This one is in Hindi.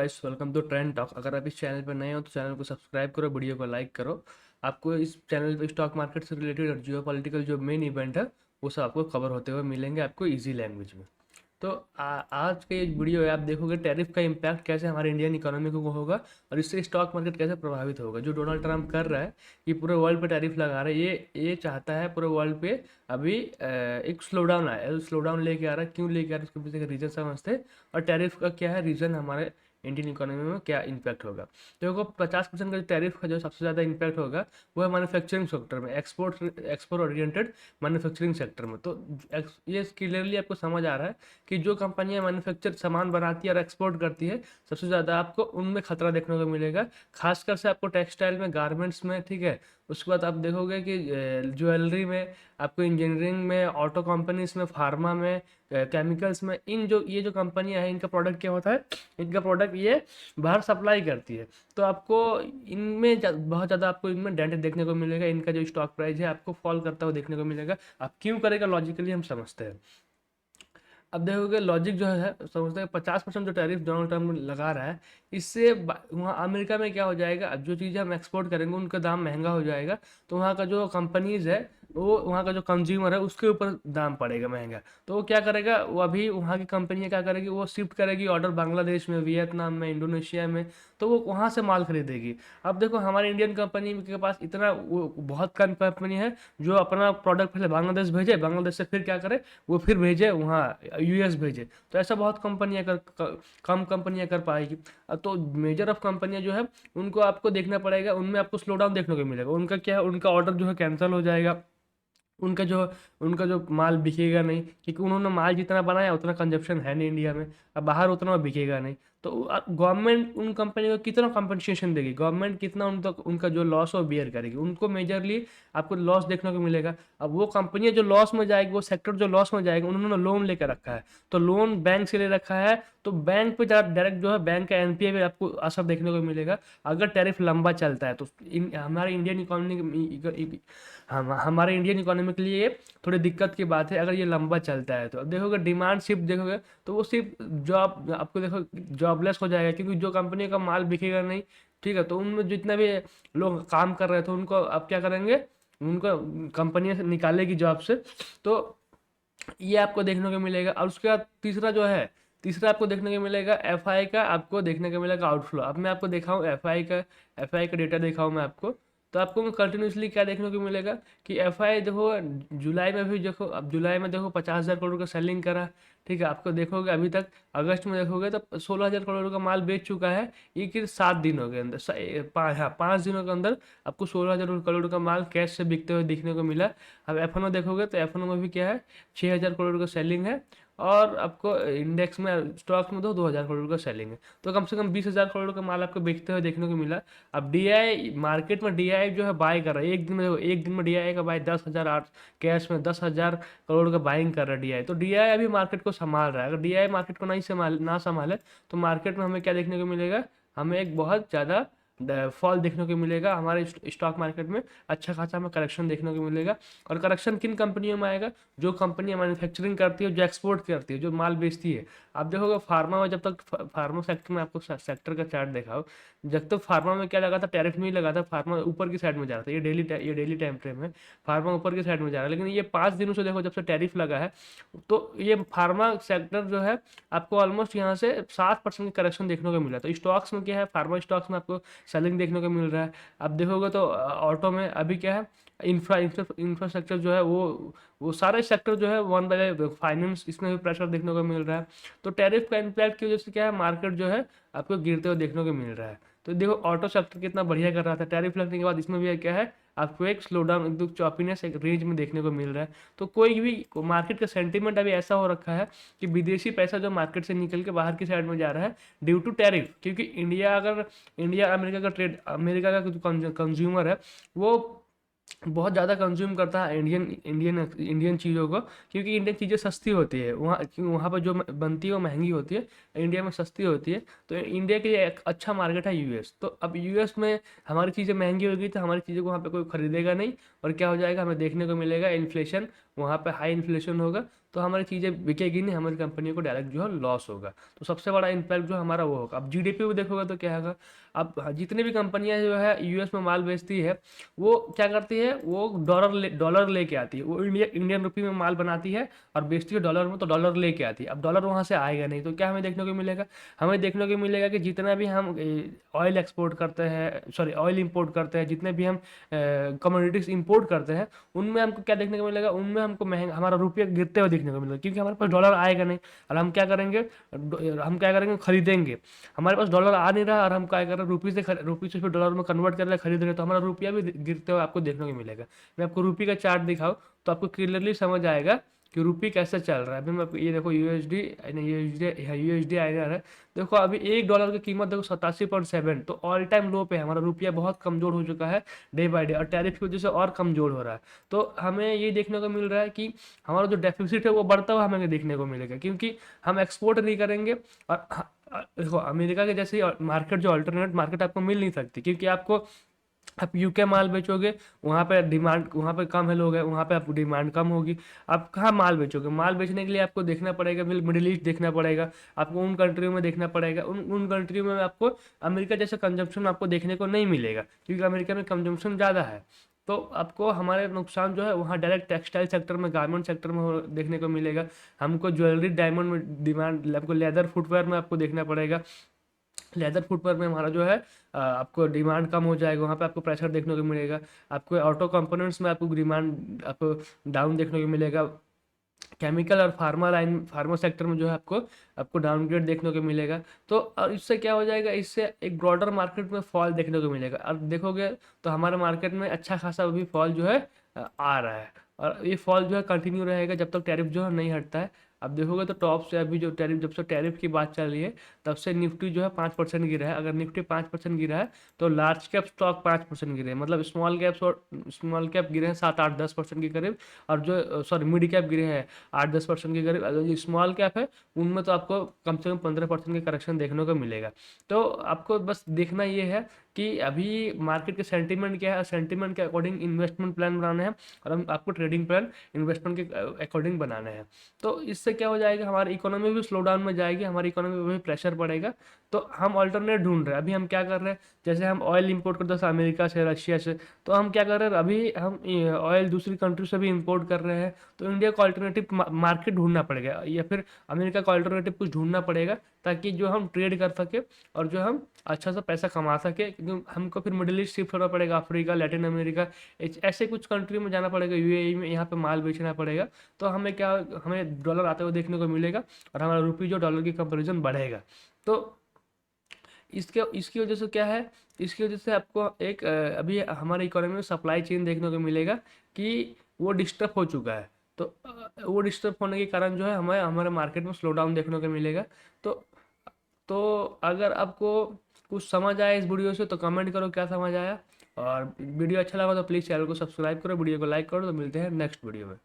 Guys, welcome to Trend Talk. अगर आप इस चैनल पर नए हो तो चैनल को सब्सक्राइब करो, वीडियो को लाइक करो। आपको इस चैनल पे स्टॉक मार्केट से रिलेटेड और जियो पॉलिटिकल जो मेन इवेंट है वो सब आपको कवर होते हुए मिलेंगे आपको इजी लैंग्वेज में। तो आज के ये वीडियो है, आप देखोगे टैरिफ का इम्पैक्ट कैसे हमारे इंडियन इकोनॉमी को होगा और इससे स्टॉक मार्केट कैसे प्रभावित होगा। जो डोनाल्ड ट्रंप कर रहा है कि पूरे वर्ल्ड पे टैरिफ लगा रहा है, ये चाहता है पूरे वर्ल्ड पे अभी एक स्लो डाउन आया, स्लो डाउन लेके आ रहा है। क्यों लेके आ रहा है उसके पीछे का रीज़न समझते हैं और टैरिफ का क्या है रीज़न, हमारे इंडियन इकोनॉमी में क्या इम्पैक्ट होगा। तो देखो 50% का जो टैरिफ का जो सबसे ज़्यादा इम्पैक्ट होगा वो है मैन्युफैक्चरिंग सेक्टर में, एक्सपोर्ट ओरिएंटेड मैन्युफैक्चरिंग सेक्टर में। तो ये क्लियरली आपको समझ आ रहा है कि जो कंपनियां मैन्युफैक्चर सामान बनाती है और एक्सपोर्ट करती है, सबसे ज़्यादा आपको उनमें खतरा देखने को मिलेगा। खासकर से आपको टेक्सटाइल में, गारमेंट्स में, ठीक है। उसके बाद आप देखोगे कि ज्वेलरी में, आपको इंजीनियरिंग में, ऑटो कंपनीज में, फार्मा में, केमिकल्स में, ये जो कंपनियां हैं इनका प्रोडक्ट क्या होता है, इनका प्रोडक्ट ये बाहर सप्लाई करती है। तो आपको बहुत ज़्यादा आपको इनमें डेंट देखने को मिलेगा। इनका जो स्टॉक प्राइस है आपको फॉल करता हुआ देखने को मिलेगा। अब क्यों करेगा, लॉजिकली हम समझते हैं। अब देखोगे लॉजिक जो है, समझते हैं 50% जो टैरिफ डोनाल्ड ट्रम्प लगा रहा है, इससे वहाँ अमेरिका में क्या हो जाएगा, अब जो चीज़ें हम एक्सपोर्ट करेंगे उनका दाम महंगा हो जाएगा। तो वहाँ का जो कंपनीज है, वो वहाँ का जो कंज्यूमर है उसके ऊपर दाम पड़ेगा महंगा। तो वो क्या करेगा, वो अभी वहाँ की कंपनियाँ क्या करेगी, वो शिफ्ट करेगी ऑर्डर बांग्लादेश में, वियतनाम में, इंडोनेशिया में। तो वो वहाँ से माल खरीदेगी। अब देखो हमारे इंडियन कंपनी के पास इतना वो बहुत कम कंपनी है जो अपना प्रोडक्ट पहले बांग्लादेश भेजे, बांग्लादेश से फिर क्या करे, वो फिर भेजे वहाँ यूएस भेजे। तो ऐसा बहुत कंपनियां कम कंपनियां कर पाएगी। तो मेजर ऑफ कंपनियां जो है उनको आपको देखना पड़ेगा, उनमें आपको स्लो डाउन देखने को मिलेगा। उनका क्या है, उनका ऑर्डर जो है कैंसिल हो जाएगा। उनका जो उनका जो माल बिकेगा नहीं, क्योंकि उन्होंने माल जितना बनाया उतना कंजप्शन है नहीं इंडिया में। अब बाहर उतना बिकेगा नहीं। तो गवर्नमेंट उन कंपनी को कितना कंपनसेशन देगी, गवर्नमेंट कितना उनका जो लॉस हो बियर करेगी, उनको मेजरली आपको लॉस देखने को मिलेगा। अब वो कंपनियां जो लॉस में जाएगी, वो सेक्टर जो लॉस में जाएगा, उन्होंने लोन लेकर रखा है। तो लोन बैंक से ले रखा है, तो बैंक पे डायरेक्ट जो है बैंक का एनपीए पे आपको असर देखने को मिलेगा अगर टैरिफ लंबा चलता है। तो हमारे इंडियन इकोनॉमी, हमारे इंडियन इकोनॉमी के लिए ये थोड़ी दिक्कत की बात है अगर ये लंबा चलता है। तो अब देखोगे डिमांड शिफ्ट देखोगे तो वो सिर्फ जॉब आपको देखो जॉबलेस हो जाएगा, क्योंकि जो कंपनी का माल बिकेगा नहीं, ठीक है। तो उनमें जितने भी लोग काम कर रहे थे उनको अब क्या करेंगे, उनको कंपनियां से निकालेगी जॉब से। तो ये आपको देखने को मिलेगा। और उसके बाद तीसरा आपको देखने को मिलेगा एफआई का, आपको देखने को मिलेगा आउटफ्लो। अब मैं आपको दिखाऊं एफआई का डेटा दिखाऊं मैं आपको। तो आपको कंटिन्यूसली क्या देखने को मिलेगा कि एफआई देखो जुलाई में भी देखो, अब जुलाई में देखो 50,000 करोड़ का सेलिंग करा, ठीक है। आपको देखोगे अभी तक अगस्त में देखोगे तो 16,000 करोड़ का माल बेच चुका है। ये कि 7 दिनों के अंदर, 5 दिनों के अंदर आपको 16,000 करोड़ का माल कैश से बिकते हुए देखने को मिला। अब एफ देखोगे तो एफ में भी क्या है, 6,000 करोड़ का सेलिंग है। और आपको इंडेक्स में, स्टॉक्स में तो 2,000 करोड़ का सेलिंग है। तो कम से कम 20,000 करोड़ का माल आपको बिकते हुए देखने को मिला। अब डीआई मार्केट में, डीआई जो है बाय कर रहा है, एक दिन में डीआई का बाय 10,008, कैश में 10,000 करोड़ का बाइंग कर रहा है डीआई। तो डीआई अभी मार्केट को संभाल रहा है। अगर डीआई मार्केट को नहीं संभाले तो मार्केट में हमें क्या देखने को मिलेगा, हमें एक बहुत ज़्यादा फॉल देखने को मिलेगा हमारे स्टॉक मार्केट में। अच्छा खासा हमें करेक्शन देखने को मिलेगा। और करेक्शन किन कंपनियों में आएगा, जो कंपनियां मैन्युफैक्चरिंग करती है, जो एक्सपोर्ट करती है, जो माल बेचती है। आप देखोगे फार्मा में, जब तक फार्मा सेक्टर में, आपको सेक्टर का चार्ट दिखाओ, जब तक फार्मा में क्या लगा था, टैरिफ नहीं लगा था, फार्मा ऊपर की साइड में जा रहा था। ये डेली टाइम फ्रेम है, फार्मा ऊपर की साइड में जा रहा है। लेकिन ये 5 दिनों से देखो, जब से टैरिफ लगा है, तो ये फार्मा सेक्टर जो है आपको ऑलमोस्ट यहाँ से 7% की करेक्शन देखने को मिला। तो स्टॉक्स में क्या है, फार्मा स्टॉक्स में आपको सेलिंग देखने को मिल रहा है। अब देखोगे तो ऑटो में अभी क्या है, इंफ्रास्ट्रक्चर जो है वो सारे सेक्टर जो है, वन बाय फाइनेंस, इसमें भी प्रेशर देखने को मिल रहा है। तो टैरिफ का इम्पैक्ट की वजह से क्या है, मार्केट जो है आपको गिरते हुए देखने को मिल रहा है। तो देखो ऑटो सेक्टर कितना बढ़िया कर रहा था, टैरिफ लगने के बाद इसमें भी क्या है, आपको एक स्लो डाउन, एक चॉपीनेस एक रेंज में देखने को मिल रहा है। तो कोई भी मार्केट का सेंटीमेंट अभी ऐसा हो रखा है कि विदेशी पैसा जो मार्केट से निकल के बाहर की साइड में जा रहा है ड्यू टू टैरिफ। क्योंकि इंडिया अमेरिका का ट्रेड, अमेरिका का जो कंज्यूमर है वो बहुत ज़्यादा कंज्यूम करता है इंडियन चीज़ों को, क्योंकि इंडियन चीज़ें सस्ती होती है वहाँ, क्योंकि वहाँ पर जो बनती है वो महंगी होती है, इंडिया में सस्ती होती है। तो इंडिया के लिए एक अच्छा मार्केट है यूएस। तो अब यूएस में हमारी चीज़ें महंगी होगी तो हमारी चीज़ों को वहाँ पे कोई खरीदेगा नहीं, और क्या हो जाएगा, हमें देखने को मिलेगा इन्फ्लेशन, वहाँ पे हाई इन्फ्लेशन होगा। तो हमारी चीज़ें बिकेगी नहीं, हमारी कंपनी को डायरेक्ट जो है लॉस होगा। तो सबसे बड़ा इम्पैक्ट जो हमारा वो होगा। अब जीडीपी भी देखोगे तो क्या होगा, अब जितनी भी कंपनियां जो है यूएस में माल बेचती है, वो क्या करती है, वो डॉलर लेके आती है, वो इंडियन रुपी में माल बनाती है और बेचती है डॉलर में, तो डॉलर लेके आती है। अब डॉलर वहाँ से आएगा नहीं, तो क्या हमें देखने को मिलेगा, हमें देखने को मिलेगा कि जितना भी हम ऑयल एक्सपोर्ट करते हैं, सॉरी ऑयल इंपोर्ट करते हैं, जितने भी हम कमोडिटीज इंपोर्ट करते हैं, उनमें हमको क्या देखने को मिलेगा, उनमें हमको महंगा हमारा रुपया गिरते हुए देखने को मिलेगा, क्योंकि हमारे पास डॉलर आएगा नहीं। और हम क्या करेंगे, खरीदेंगे। हमारे पास डॉलर आ नहीं रहा और हम क्या कर रहे हैं, रुपी से फिर डॉलर में कन्वर्ट कर रहे हैं, खरीद रहे हैं, तो हमारा रुपया भी गिरते हुए आपको देखने को मिलेगा। मैं आपको रुपी का चार्ट दिखाऊं तो आपको क्लियरली समझ आएगा कि रुपी कैसे चल रहा है। अभी मैं ये देखो यूएसडी यूएसडी आईएनआर है, देखो अभी $1 की कीमत देखो 87.7, तो ऑल टाइम लो पे है। हमारा रुपया बहुत कमजोर हो चुका है डे बाय डे, और टैरिफ की वजह से और कमजोर हो रहा है। तो हमें ये देखने को मिल रहा है कि हमारा जो डेफिसिट है वो बढ़ता हुआ हमें देखने को मिलेगा, क्योंकि हम एक्सपोर्ट नहीं करेंगे। और देखो अमेरिका के जैसे मार्केट, जो अल्टरनेट मार्केट आपको मिल नहीं सकती, क्योंकि आपको आप यूके माल बेचोगे, वहाँ पे डिमांड, वहाँ पे कम है लोग है, वहाँ पे आपको डिमांड कम होगी। आप कहाँ माल बेचोगे, माल बेचने के लिए आपको देखना पड़ेगा, मिडिल ईस्ट देखना पड़ेगा, आपको उन कंट्रियों में देखना पड़ेगा। उन कंट्रियों में आपको अमेरिका जैसा कंजम्पशन आपको देखने को नहीं मिलेगा, क्योंकि अमेरिका में कंजम्पशन ज़्यादा है। तो आपको हमारे नुकसान जो है वहाँ डायरेक्ट टेक्सटाइल सेक्टर में, गारमेंट सेक्टर में देखने को मिलेगा। हमको ज्वेलरी, डायमंड में डिमांड, आपको लेदर फुटवेयर में आपको देखना पड़ेगा। लेदर फुटवेयर में हमारा जो है आपको डिमांड कम हो जाएगा, वहाँ पे आपको प्रेशर देखने को मिलेगा। आपको ऑटो कंपोनेंट्स में आपको डिमांड आपको डाउन देखने को मिलेगा। केमिकल और फार्मा सेक्टर में जो है आपको आपको डाउनग्रेड देखने को मिलेगा। तो और इससे क्या हो जाएगा, इससे एक ब्रॉडर मार्केट में फॉल देखने को मिलेगा। और देखोगे तो हमारे मार्केट में अच्छा खासा अभी फॉल जो है आ रहा है, और ये फॉल जो है कंटिन्यू रहेगा जब तक टैरिफ जो है नहीं हटता है। अब देखोगे तो टॉप से अभी जो टैरिफ, जब से टैरिफ की बात चल रही है तब से निफ्टी जो है 5% गिरा है। अगर निफ्टी 5% गिरा है तो लार्ज कैप स्टॉक 5% गिरे हैं, मतलब स्मॉल कैप गिरे हैं 7-8-10% के करीब, और जो सॉरी मिड कैप गिरे हैं 8-10% के करीब। जो स्मॉल कैप है उनमें तो आपको कम से कम 15% के करेक्शन देखने को मिलेगा। तो आपको बस देखना ये है कि अभी मार्केट के सेंटीमेंट क्या है, सेंटीमेंट के अकॉर्डिंग इन्वेस्टमेंट प्लान बनाना है, और हम आपको ट्रेडिंग प्लान इन्वेस्टमेंट के अकॉर्डिंग बनाना है। तो इससे क्या हो जाएगा, हमारी इकोनॉमी भी स्लो डाउन में जाएगी, हमारी इकोनॉमी में भी प्रेशर पड़ेगा। तो हम अल्टरनेट ढूंढ रहे हैं। अभी हम क्या कर रहे हैं, जैसे हम ऑयल इंपोर्ट करते हैं अमेरिका से, रशिया से, तो हम क्या कर रहे हैं, अभी हम ऑयल दूसरी कंट्री से भी इंपोर्ट कर रहे हैं। तो इंडिया को अल्टरनेटिव मार्केट ढूंढना पड़ेगा, या फिर अमेरिका को अल्टरनेटिव कुछ ढूंढना पड़ेगा, ताकि जो हम ट्रेड कर सके और जो हम अच्छा सा पैसा कमा सके। क्योंकि हमको फिर मिडिल ईस्ट शिफ्ट होना पड़ेगा, अफ्रीका, लैटिन अमेरिका, ऐसे कुछ कंट्री में जाना पड़ेगा, यूएई में, यहाँ पे माल बेचना पड़ेगा। तो हमें क्या, हमें डॉलर आते हुए देखने को मिलेगा, और हमारा रुपी जो डॉलर की कंपेरिजन बढ़ेगा। तो इसकी वजह से क्या है, इसकी वजह से आपको एक अभी हमारे इकोनॉमी में सप्लाई चेन देखने को मिलेगा कि वो डिस्टर्ब हो चुका है। तो वो डिस्टर्ब होने के कारण जो है हमें हमारे मार्केट में स्लो डाउन देखने को मिलेगा। तो तो अगर आपको कुछ समझ आया इस वीडियो से तो कमेंट करो क्या समझ आया, और वीडियो अच्छा लगा तो प्लीज़ चैनल को सब्सक्राइब करो, वीडियो को लाइक करो। तो मिलते हैं नेक्स्ट वीडियो में।